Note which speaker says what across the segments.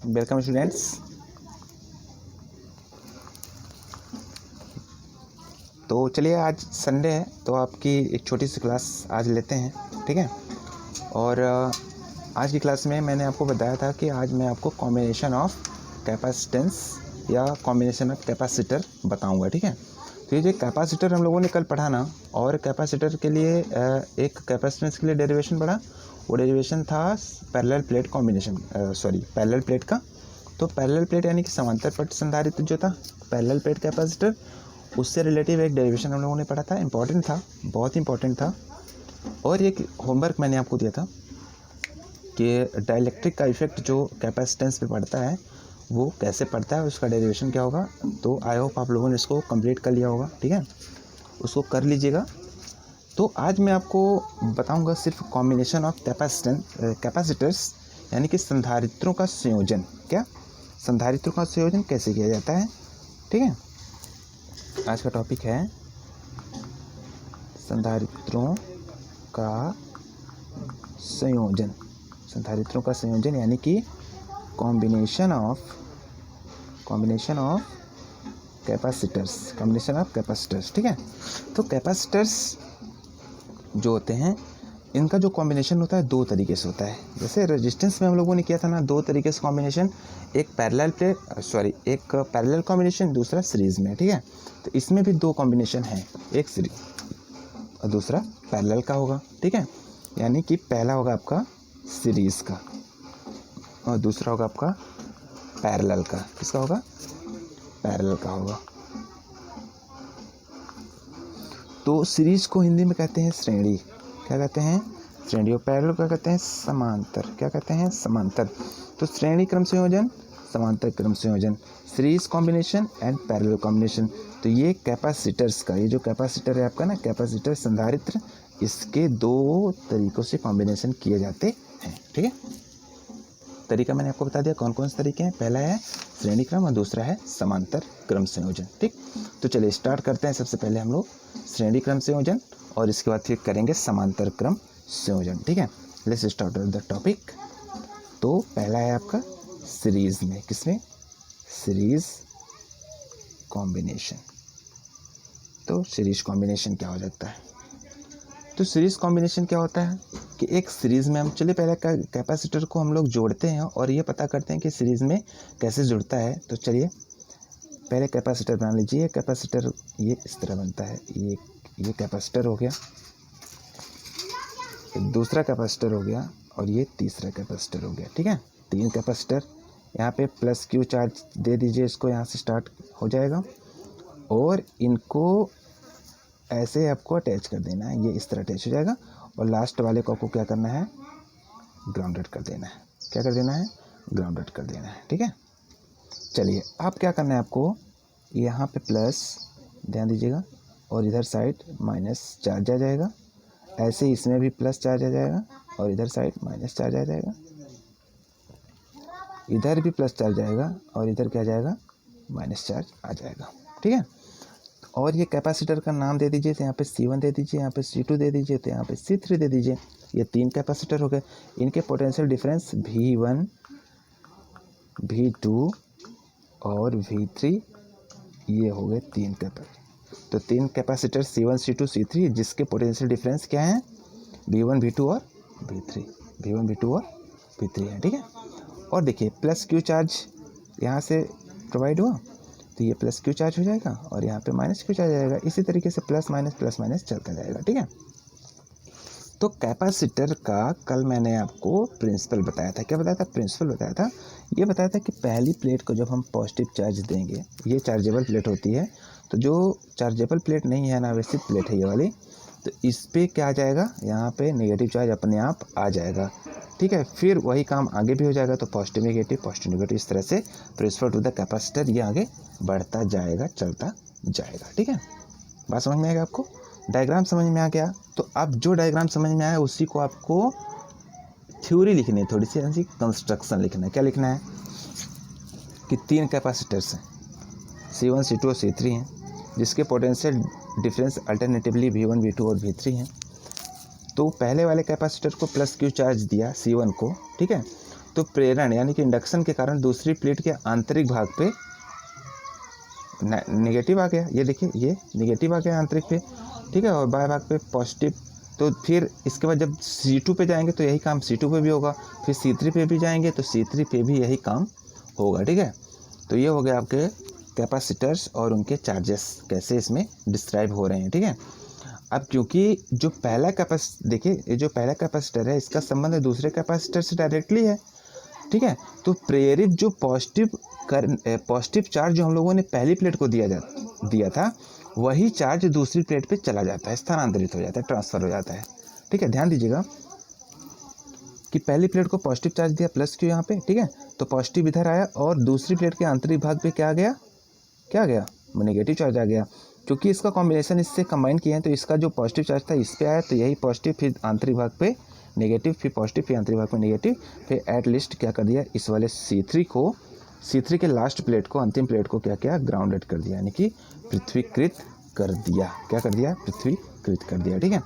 Speaker 1: Welcome students. तो चलिए, आज संडे है तो आपकी एक छोटी सी क्लास आज लेते हैं, ठीक है। और आज की क्लास में मैंने आपको बताया था कि आज मैं आपको कॉम्बिनेशन ऑफ कैपेसिटेंस या कॉम्बिनेशन ऑफ कैपेसिटर बताऊंगा, ठीक है। तो ये जो कैपेसिटर हम लोगों ने कल पढ़ा ना, और कैपेसिटर के लिए एक कैपेसिटेंस के लिए डेरिवेशन पढ़ा। वो डेरिवेशन था parallel plate combination, parallel plate का। तो पैरेलल प्लेट यानी कि समांतर पट संधारित्र जो था, पैरेलल प्लेट कैपेसिटर, उससे रिलेटिव एक डेरिवेशन हम लोगों ने पढ़ा था। इंपॉर्टेंट था, बहुत इंपॉर्टेंट था। और एक होमवर्क मैंने आपको दिया था कि डाइलेक्ट्रिक का इफेक्ट जो कैपेसिटेंस पे पड़ता है वो कैसे पड़ता है, उसका डेरिवेशन क्या होगा। तो आई होप आप लोगों ने इसको कंप्लीट कर लिया होगा, ठीक है, उसको कर लीजिएगा। तो आज मैं आपको बताऊंगा सिर्फ कॉम्बिनेशन ऑफ कैपेसिटर्स यानी कि संधारित्रों का संयोजन। क्या संधारित्रों का संयोजन कैसे किया जाता है, ठीक है। आज का टॉपिक है संधारित्रों का संयोजन। संधारित्रों का संयोजन यानी कि कॉम्बिनेशन ऑफ कैपेसिटर्स, ठीक है। तो कैपेसिटर्स जो होते हैं, इनका जो कॉम्बिनेशन होता है दो तरीके से होता है। जैसे रेजिस्टेंस में हम लोगों ने किया था ना, दो तरीके से कॉम्बिनेशन, एक पैरेलल कॉम्बिनेशन, दूसरा सीरीज में, ठीक है। तो इसमें भी दो कॉम्बिनेशन हैं, एक सीरीज और दूसरा पैरेलल का होगा, ठीक है। यानी कि पहला होगा आपका सीरीज का और दूसरा होगा आपका पैरेलल का। किसका होगा? पैरेलल का होगा। तो सीरीज को हिंदी में कहते हैं श्रेणी। क्या कहते हैं? श्रेणी। और पैरेलल क्या कहते हैं? समांतर। क्या कहते हैं? समांतर। तो श्रेणी क्रम संयोजन, समांतर क्रम संयोजन, series combination and parallel combination. तो ये कैपेसिटर्स का, ये जो कैपेसिटर है आपका ना, कैपेसिटर संधारित्र, इसके दो तरीकों से कॉम्बिनेशन किए जाते हैं, ठीक है। तरीका मैंने आपको बता दिया कौन कौन से तरीके हैं। पहला है श्रेणी क्रम और दूसरा है समांतर क्रम संयोजन, ठीक। तो चलिए स्टार्ट करते हैं। सबसे पहले हम लोग श्रेणी क्रम संयोजन और इसके बाद फिर करेंगे समांतर क्रम संयोजन, ठीक है। Let's start the topic. तो पहला है आपका सीरीज में। किसमें? Series combination. तो सीरीज कॉम्बिनेशन क्या हो जाता है? तो सीरीज कॉम्बिनेशन क्या होता है कि एक सीरीज में हम, चलिए पहले कैपेसिटर को हम लोग जोड़ते हैं और ये पता करते हैं कि सीरीज में कैसे जुड़ता है। तो चलिए पहले कैपेसिटर बना लीजिए। कैपेसिटर ये इस तरह बनता है। ये कैपेसिटर हो गया, दूसरा कैपेसिटर हो गया और ये तीसरा कैपेसिटर हो गया, ठीक है। तीन कैपेसिटर। यहाँ पे प्लस क्यू चार्ज दे दीजिए, इसको यहाँ से स्टार्ट हो जाएगा और इनको ऐसे आपको अटैच कर देना है। ये इस तरह अटैच हो जाएगा और लास्ट वाले को आपको क्या करना है? ग्राउंडेड कर देना है। क्या कर देना है? ग्राउंडेड कर देना है, ठीक है। चलिए अब क्या करना है आपको? यहाँ पे प्लस ध्यान दीजिएगा और इधर साइड माइनस चार्ज आ जाएगा। ऐसे इसमें भी प्लस चार्ज आ जाएगा और इधर साइड माइनस चार्ज आ जाएगा। इधर भी प्लस चार्ज आएगा और इधर क्या जाएगा? माइनस चार्ज आ जाएगा, ठीक है। और ये कैपेसिटर का नाम दे दीजिए। तो यहाँ पे C1 दे दीजिए, यहाँ पे C2 दे दीजिए, तो यहाँ पे C3 दे दीजिए। ये तीन कैपेसिटर हो गए। इनके पोटेंशियल डिफरेंस V1, V2 और V3, ये हो गए तीन कैपेसिटर। तो तीन कैपेसिटर C1, C2, C3, जिसके पोटेंशियल डिफरेंस क्या है? V1, V2 और V3, V1, V2 और V3 है, ठीक है। और देखिए प्लस क्यू चार्ज यहाँ से प्रोवाइड हुआ तो ये प्लस क्यू चार्ज हो जाएगा और यहाँ पे माइनस क्यू चार्ज आएगा। इसी तरीके से प्लस माइनस चलता जाएगा, ठीक है। तो कैपेसिटर का कल मैंने आपको प्रिंसिपल बताया था। क्या बताया था? प्रिंसिपल बताया था। ये बताया था कि पहली प्लेट को जब हम पॉजिटिव चार्ज देंगे, ये चार्जेबल प्लेट होती है। तो जो चार्जेबल प्लेट नहीं है, अनावश्यक प्लेट है ये वाली, तो इस पर क्या आ जाएगा? यहाँ पे नेगेटिव चार्ज अपने आप आ जाएगा, ठीक है। फिर वही काम आगे भी हो जाएगा। तो पॉजिटिव नेगेटिव, इस तरह से ट्रांसफर टू द कैपेसिटर ये आगे बढ़ता जाएगा, चलता जाएगा, ठीक है। बात समझ में आएगा आपको? डायग्राम समझ में आ गया? तो अब जो डायग्राम समझ में आया उसी को आपको थ्योरी लिखनी है, थोड़ी सी कंस्ट्रक्शन लिखना है। क्या लिखना है? कि तीन कैपेसिटर्स हैं, C1, C2 और C3 हैं, जिसके potential difference alternatively V1, V2 और V3 हैं। तो पहले वाले कैपेसिटर को प्लस क्यू चार्ज दिया C1 को, ठीक है। तो प्रेरण यानी कि इंडक्शन के कारण दूसरी प्लेट के आंतरिक भाग पे नेगेटिव आ गया, ये देखिए ये नेगेटिव आ गया आंतरिक पे, ठीक है, और बाह्य भाग पे पॉजिटिव। तो फिर इसके बाद जब C2 पे जाएंगे तो यही काम C2 पे भी होगा, फिर C3 पे भी जाएंगे तो C3 पे भी यही काम होगा, ठीक है। तो ये हो गया आपके कैपेसिटर्स और उनके चार्जेस कैसे इसमें डिस्क्राइब हो रहे हैं, ठीक है। अब क्योंकि जो पहला देखिए ये जो पहला कैपेसिटर है इसका संबंध दूसरे कैपेसिटर से डायरेक्टली है, ठीक है। तो प्रेरित जो पॉजिटिव चार्ज जो हम लोगों ने पहली प्लेट को दिया था वही चार्ज दूसरी प्लेट पे चला जाता है, स्थानांतरित हो जाता है, ट्रांसफ़र हो जाता है, ठीक है। ध्यान दीजिएगा कि पहली प्लेट को पॉजिटिव चार्ज दिया प्लस क्यू यहाँ पे, ठीक है, तो पॉजिटिव इधर आया और दूसरी प्लेट के आंतरिक भाग पे क्या आ गया नेगेटिव चार्ज आ गया। क्योंकि इसका कॉम्बिनेशन इससे कंबाइन किए हैं तो इसका जो पॉजिटिव चार्ज था इस पे आया, तो यही पॉजिटिव फिर आंतरिक भाग पे नेगेटिव, फिर पॉजिटिव, फिर आंतरिक भाग पे नेगेटिव, फिर एट लिस्ट क्या कर दिया, इस वाले C3 के लास्ट प्लेट को, अंतिम प्लेट को क्या किया, ग्राउंडेड कर दिया, यानी कि पृथ्वीकृत कर दिया। क्या कर दिया, पृथ्वीकृत कर दिया, ठीक है।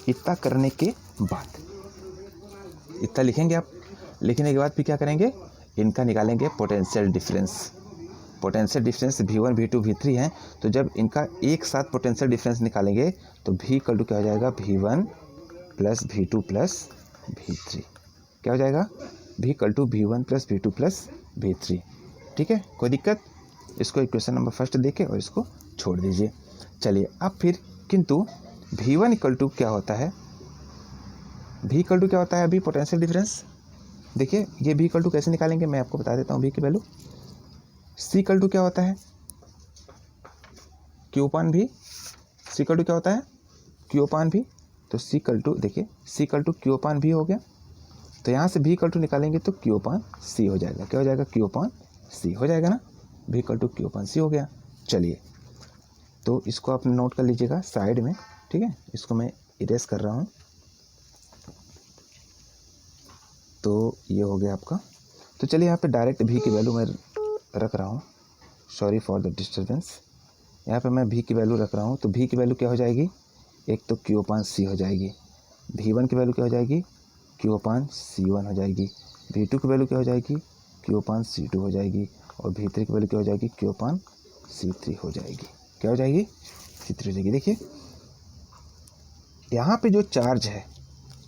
Speaker 1: इतना करने के बाद इतना लिखेंगे आप, लिखने के बाद फिर क्या करेंगे, इनका निकालेंगे potential difference. Potential difference V1 V2 V3 है, तो जब इनका एक साथ पोटेंशियल डिफरेंस निकालेंगे तो V इक्वल टू क्या हो जाएगा, V1 plus V2 plus V3, क्या हो जाएगा, V equal to V1 plus V2 plus V3, ठीक है। कोई दिक्कत, इसको इक्वेशन नंबर फर्स्ट देके और इसको छोड़ दीजिए। चलिए अब फिर किंतु V1 इक्वल टू क्या होता है, V इक्वल टू क्या होता है अभी पोटेंशियल डिफरेंस, देखिए ये V इक्वल टू कैसे निकालेंगे मैं आपको बता देता हूँ। V की वैल्यू C इक्वल टू क्या होता है, Q upon V, C equal to क्या होता है, Q अपान V, तो C इक्वल टू देखिए C equal to Q upon V हो गया, तो यहाँ से V इक्वल टू निकालेंगे तो Q अपान C हो जाएगा, क्या हो जाएगा, Q अपान C हो जाएगा ना, V equal to Q upon C हो गया। चलिए तो इसको आप नोट कर लीजिएगा साइड में, ठीक है, इसको मैं इरेज कर रहा हूँ। तो ये हो गया आपका, तो चलिए यहाँ पे डायरेक्ट V की वैल्यू मैं रख रहा हूँ, सॉरी फॉर द डिस्टर्बेंस, यहाँ पे मैं V की वैल्यू रख रहा हूँ। तो V की वैल्यू क्या हो जाएगी, एक तो Q अपान C हो जाएगी, V1 की वैल्यू क्या हो जाएगी, Q अपान C1 हो जाएगी, V2 की वैल्यू क्या हो जाएगी, Q अपान C2 हो जाएगी, और V3 की वैल्यू क्या हो जाएगी, Q अपान C3 हो जाएगी, क्या हो जाएगी, C3 हो जाएगी। देखिए यहाँ पे जो चार्ज है,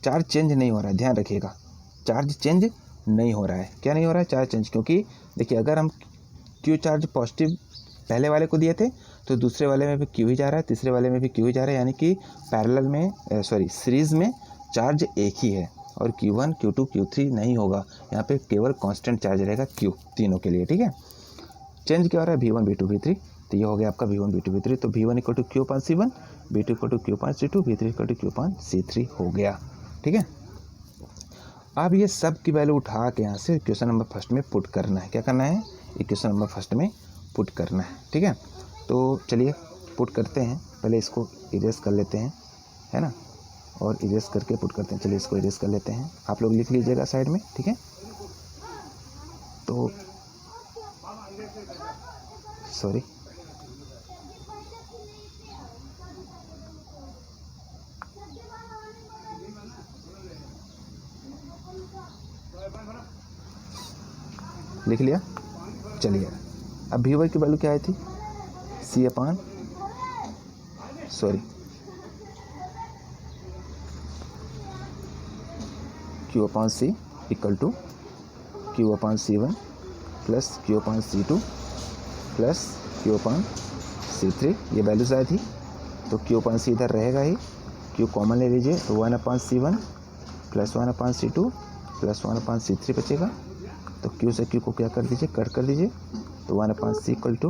Speaker 1: चार्ज चेंज नहीं हो रहा है, ध्यान रखिएगा, चार्ज चेंज नहीं हो रहा है। क्या नहीं हो रहा है, चार्ज चेंज, क्योंकि देखिए अगर हम Q चार्ज पॉजिटिव पहले वाले को दिए थे तो दूसरे वाले में भी Q ही जा रहा है, तीसरे वाले में भी Q ही जा रहा है, यानी कि पैरेलल में सीरीज़ में चार्ज एक ही है, और Q1 Q2 Q3 नहीं होगा, यहाँ पे केवल कांस्टेंट चार्ज रहेगा Q तीनों के लिए, ठीक है। चेंज क्या हो रहा है, V1 V2 V3, तो ये हो गया आपका V1 V2 V3, तो V1 equal to Q upon C1, V2 equal to Q upon C2, V3 equal to Q upon C3 हो गया, ठीक है। अब ये सब की वैल्यू उठा के यहाँ से इक्वेशन नंबर फर्स्ट में पुट करना है, क्या करना है, इक्वेशन नंबर फर्स्ट में पुट करना है, ठीक है। तो चलिए पुट करते हैं, पहले इसको इरेज कर लेते हैं, है ना, और इरेज करके पुट करते हैं। चलिए इसको इरेज कर लेते हैं, आप लोग लिख लीजिएगा साइड में, ठीक है। तो सॉरी, लिख लिया। चलिए अब V1 की वैल्यू क्या आई थी, C upon Q upon C equal to Q upon C1 plus Q upon C2 plus Q upon C3, ये वैल्यूज आई थी। तो Q अपान C इधर रहेगा ही, Q कॉमन ले लीजिए, तो 1 upon C1 plus 1 upon C2 plus 1 upon C3 बचेगा। तो Q से Q को क्या कर दीजिए, कट कर दीजिए, तो 1 upon C equal to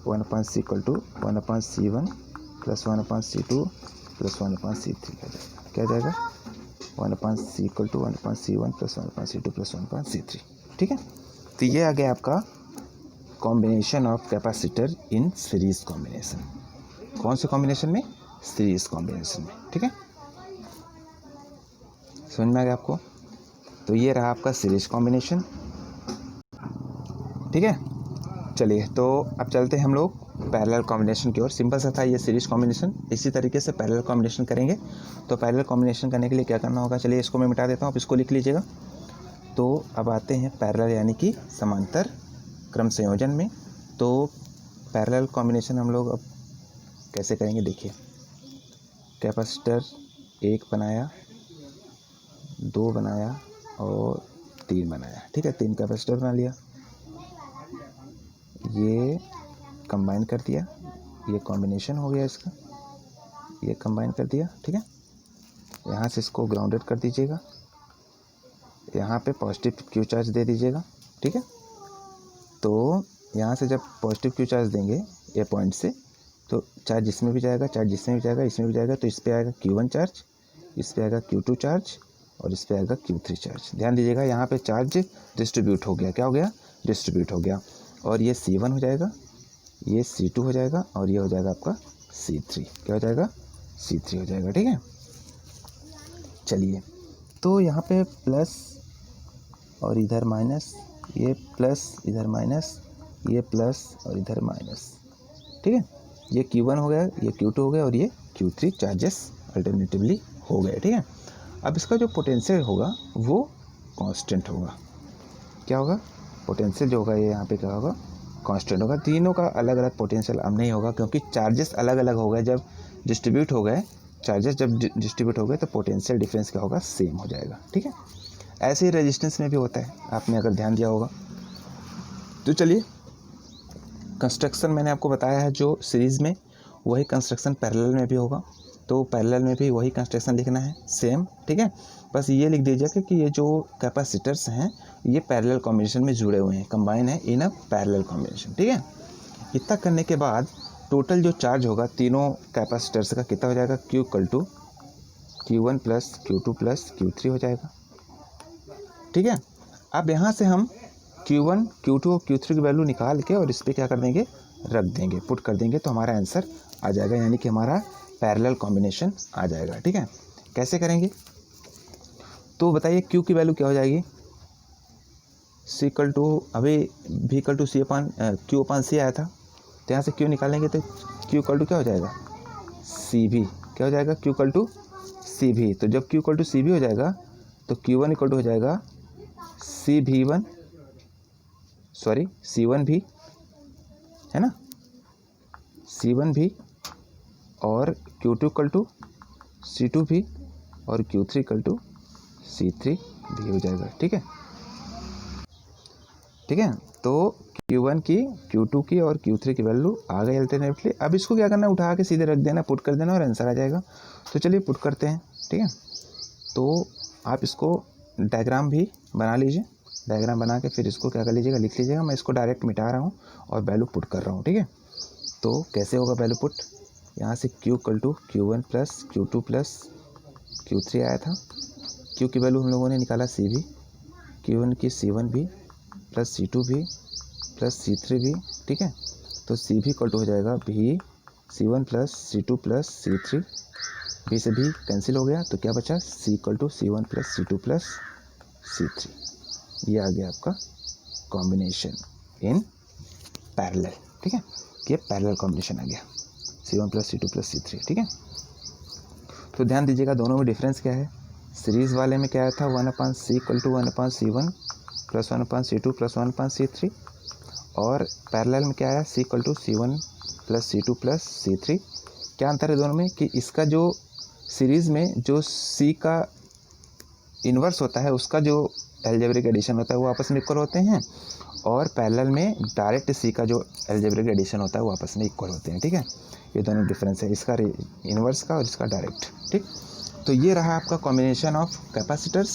Speaker 1: 1 upon C equal to 1 upon C1 plus 1 upon C2 plus 1 upon C3 क्या जाएगा, 1 upon C equal to 1 upon C1 plus 1 upon C2 plus 1 upon C3, ठीक है। तो ये आ गया आपका combination of capacitor in series combination. कौन से कॉम्बिनेशन में, सीरीज कॉम्बिनेशन में, ठीक है, समझ में आ गया आपको। तो ये रहा आपका सीरीज कॉम्बिनेशन, ठीक है। चलिए तो अब चलते हैं हम लोग पैरेलल कॉम्बिनेशन की ओर। सिंपल सा था ये सीरीज कॉम्बिनेशन। इसी तरीके से पैरेलल कॉम्बिनेशन करेंगे। तो पैरेलल कॉम्बिनेशन करने के लिए क्या करना होगा, चलिए इसको मैं मिटा देता हूँ, आप इसको लिख लीजिएगा। तो अब आते हैं पैरेलल यानी कि समांतर क्रम संयोजन में। तो पैरेलल कॉम्बिनेशन हम लोग अब कैसे करेंगे, देखिए। कैपेसिटर 1 बनाया, 2 बनाया और 3 बनाया, ठीक है। 3 कैपेसिटर बना लिया, ये कंबाइन कर दिया, ये कॉम्बिनेशन हो गया इसका, ये कंबाइन कर दिया, ठीक है। यहाँ से इसको ग्राउंडेड कर दीजिएगा, यहाँ पे पॉजिटिव क्यू चार्ज दे दीजिएगा, ठीक है। तो यहाँ से जब पॉजिटिव क्यू चार्ज देंगे ये पॉइंट से, तो चार्ज इसमें भी जाएगा, चार्ज जिसमें भी जाएगा, इसमें भी जाएगा, तो इस पे आएगा Q1 चार्ज, इस पे आएगा Q2 चार्ज और इस पे आएगा Q3 चार्ज। ध्यान दीजिएगा, यहाँ पे चार्ज डिस्ट्रीब्यूट हो गया, क्या हो गया, डिस्ट्रीब्यूट हो गया। और ये C1 हो जाएगा, ये C2 हो जाएगा और ये हो जाएगा आपका C3, क्या हो जाएगा, C3 हो जाएगा, ठीक है। चलिए, तो यहाँ पे प्लस और इधर माइनस, ये प्लस इधर माइनस, ये प्लस और इधर माइनस, ठीक है। ये Q1 हो गया, ये Q2 हो गया और ये Q3 चार्जेस अल्टरनेटिवली हो गए, ठीक है। अब इसका जो पोटेंशियल होगा वो कांस्टेंट होगा, क्या होगा, पोटेंशियल जो होगा ये यहाँ पे क्या होगा, कांस्टेंट होगा। तीनों का अलग अलग पोटेंशियल अब नहीं होगा, क्योंकि चार्जेस अलग अलग हो गए। जब डिस्ट्रीब्यूट हो गए चार्जेस, जब डिस्ट्रीब्यूट हो गए तो पोटेंशियल डिफरेंस क्या होगा, सेम हो जाएगा, ठीक है। ऐसे ही रेजिस्टेंस में भी होता है, आपने अगर ध्यान दिया होगा। तो चलिए, कंस्ट्रक्शन मैंने आपको बताया है जो सीरीज़ में, वही कंस्ट्रक्शन पैरेलल में भी होगा। तो पैरेलल में भी वही कंस्ट्रक्शन लिखना है सेम, ठीक है। बस ये लिख दीजिएगा कि ये जो कैपेसिटर्स हैं ये पैरेलल कॉम्बिनेशन में जुड़े हुए हैं, कंबाइन है इन अ पैरेलल कॉम्बिनेशन, ठीक है। इतना करने के बाद टोटल जो चार्ज होगा तीनों कैपेसिटर्स का कितना हो जाएगा, Q = Q1 + Q2 + Q3 हो जाएगा, ठीक है। अब यहाँ से हम Q1, Q2 और Q3 की वैल्यू निकाल के और इस पर क्या कर देंगे, रख देंगे, पुट कर देंगे, तो हमारा आंसर आ जाएगा, यानी कि हमारा पैरेलल कॉम्बिनेशन आ जाएगा, ठीक है। कैसे करेंगे, तो बताइए Q की वैल्यू क्या हो जाएगी, C = अभी V = Q/C आया था, तो यहाँ से Q निकालेंगे तो Q = क्या हो जाएगा, CV, क्या हो जाएगा, Q = CV। तो जब Q = CV हो जाएगा तो Q1 = हो जाएगा C1 भी, है ना, C1 भी, और Q2 = C2 भी और Q3 = C3 भी हो जाएगा, ठीक है, ठीक है। तो Q1 की, Q2 की और Q3 की वैल्यू आ गई अल्टरनेटली। अब इसको क्या करना है, उठा के सीधे रख देना, पुट कर देना और आंसर आ जाएगा। तो चलिए पुट करते हैं, ठीक है। तो आप इसको डायग्राम भी बना लीजिए, डायग्राम बना के फिर इसको क्या कर लीजिएगा, लिख लीजिएगा। मैं इसको डायरेक्ट मिटा रहा हूँ और वैल्यू पुट कर रहा हूँ, ठीक है। तो कैसे होगा वैल्यू पुट, यहाँ से Q = Q1 + Q2 + Q3 आया था। Q की वैल्यू हम लोगों ने निकाला CV, Q1 की C1 भी + C2 भी + C3 भी, ठीक है। तो CV = हो जाएगा V C1 + C2 + C3, B से भी कैंसिल हो गया, तो क्या बचा, C = C1 + C2 + C3। ये आ गया आपका कॉम्बिनेशन इन पैरेलल, ठीक है। ये पैरेलल कॉम्बिनेशन आ गया, C1 + C2 + C3, ठीक है। तो ध्यान दीजिएगा दोनों में डिफरेंस क्या है। सीरीज़ वाले में क्या आया था, 1/C = 1/C1 + 1/C2 + 1/C3, और पैरेलल में क्या आया, C = C1 + C2 + C3। क्या अंतर है दोनों में, कि इसका जो सीरीज़ में जो C का इन्वर्स होता है उसका जो अलजेब्रिक एडिशन होता है वो आपस में इक्वल होते हैं, और पैरेलल में डायरेक्ट C का जो अलजेब्रिक एडिशन होता है वो आपस में इक्वल होते हैं, ठीक है। ये दोनों डिफरेंस है, इसका इन्वर्स का और इसका डायरेक्ट, ठीक। तो ये रहा आपका कॉम्बिनेशन ऑफ कैपेसिटर्स।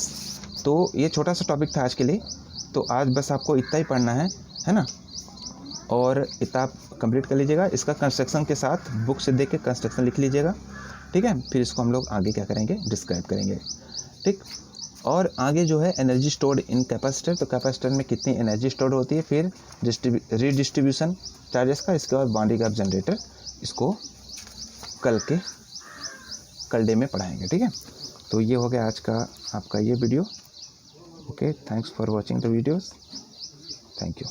Speaker 1: तो ये छोटा सा टॉपिक था आज के लिए, तो आज बस आपको इतना ही पढ़ना है ना, और इतना आप कंप्लीट कर लीजिएगा। इसका कंस्ट्रक्शन के साथ बुक से देख के कंस्ट्रक्शन लिख लीजिएगा, ठीक है। फिर इसको हम लोग आगे क्या करेंगे, डिस्क्राइब करेंगे, ठीक। और आगे जो है एनर्जी स्टोर्ड इन कैपेसिटर, तो कैपेसिटर में कितनी एनर्जी स्टोर्ड होती है, फिर रीडिस्ट्रीब्यूशन चार्जेस का, इसके बाद बॉन्डिंग गैप जनरेटर, इसको कल डे में पढ़ाएंगे, ठीक है। तो ये हो गया आज का आपका ये video. Okay, thanks for watching the videos, thank you.